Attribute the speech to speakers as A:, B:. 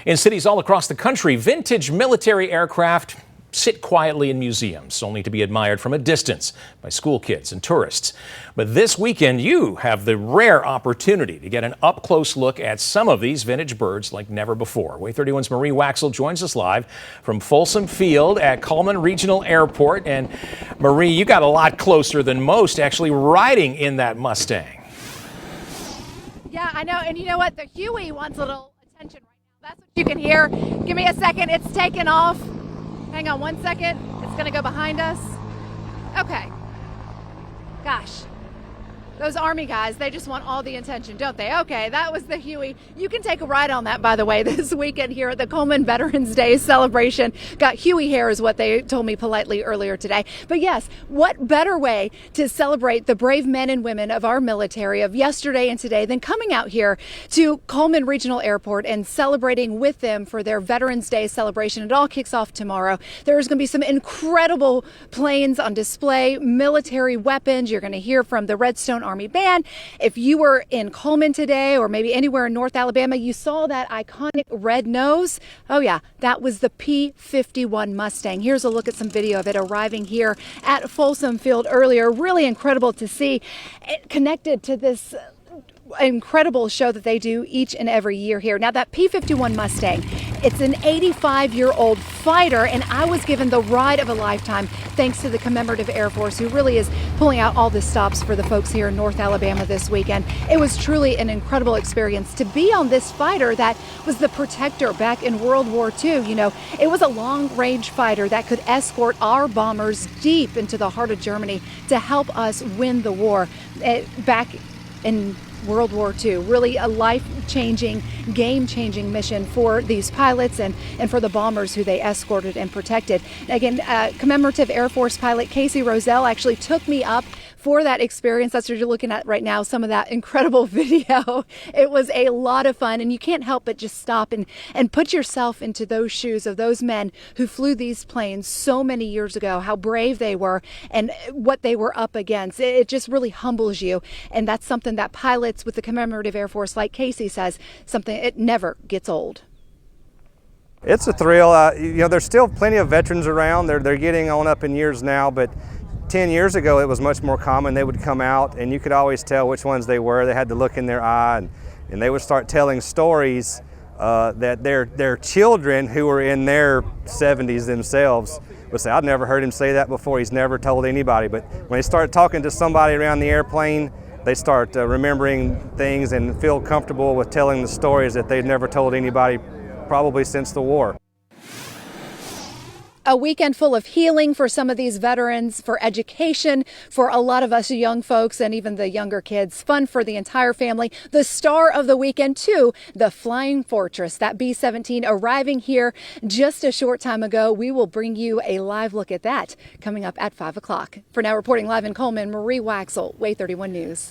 A: In cities all across the country, vintage military aircraft sit quietly in museums, only to be admired from a distance by school kids and tourists. But this weekend, you have the rare opportunity to get an up-close look at some of these vintage birds like never before. WAAY 31's Marie Waxel joins us live from Folsom Field at Cullman Regional Airport. And Marie, you got a lot closer than most actually riding in that Mustang.
B: Yeah, I know. And you know what? The Huey wants a little attention right now. That's what you can hear. Give me a second. It's taken off. Hang on 1 second. It's going to go behind us. Okay. Gosh. Those Army guys, they just want all the attention, don't they? Okay, that was the Huey. You can take a ride on that, by the way, this weekend here at the Cullman Veterans Day celebration. Got Huey hair is what they told me politely earlier today. But yes, what better way to celebrate the brave men and women of our military of yesterday and today than coming out here to Cullman Regional Airport and celebrating with them for their Veterans Day celebration. It all kicks off tomorrow. There's going to be some incredible planes on display, military weapons. You're going to hear from the Redstone Army Band. If you were in Cullman today or maybe anywhere in North Alabama, you saw that iconic red nose. Oh yeah, that was the P-51 Mustang. Here's a look at some video of it arriving here at Folsom Field earlier. Really incredible to see it connected to this incredible show that they do each and every year here. Now that P-51 Mustang, it's an 85-year-old fighter, and I was given the ride of a lifetime thanks to the Commemorative Air Force, who really is pulling out all the stops for the folks here in North Alabama this weekend. It was truly an incredible experience to be on this fighter that was the protector back in World War II. You know, it was a long-range fighter that could escort our bombers deep into the heart of Germany to help us win the war back in World War II. Really a life-changing, game-changing mission for these pilots and for the bombers who they escorted and protected. Again, Commemorative Air Force pilot Casey Roselle actually took me up for that experience. That's what you're looking at right now, some of that incredible video. It was a lot of fun, and you can't help but just stop and put yourself into those shoes of those men who flew these planes so many years ago, how brave they were and what they were up against. It just really humbles you, and that's something that pilots with the Commemorative Air Force, like Casey says, something it never gets old.
C: It's a thrill. You know, there's still plenty of veterans around. They're getting on up in years now, but 10 years ago it was much more common. They would come out and you could always tell which ones they were. They had the look in their eye, and they would start telling stories that their children who were in their 70s themselves would say, I've never heard him say that before. He's never told anybody. But when they start talking to somebody around the airplane, they start remembering things and feel comfortable with telling the stories that they've never told anybody probably since the war.
B: A weekend full of healing for some of these veterans, for education, for a lot of us young folks and even the younger kids. Fun for the entire family. The star of the weekend, too, the Flying Fortress, that B-17 arriving here just a short time ago. We will bring you a live look at that coming up at 5 o'clock. For now, reporting live in Cullman, Marie Waxel, WAAY 31 News.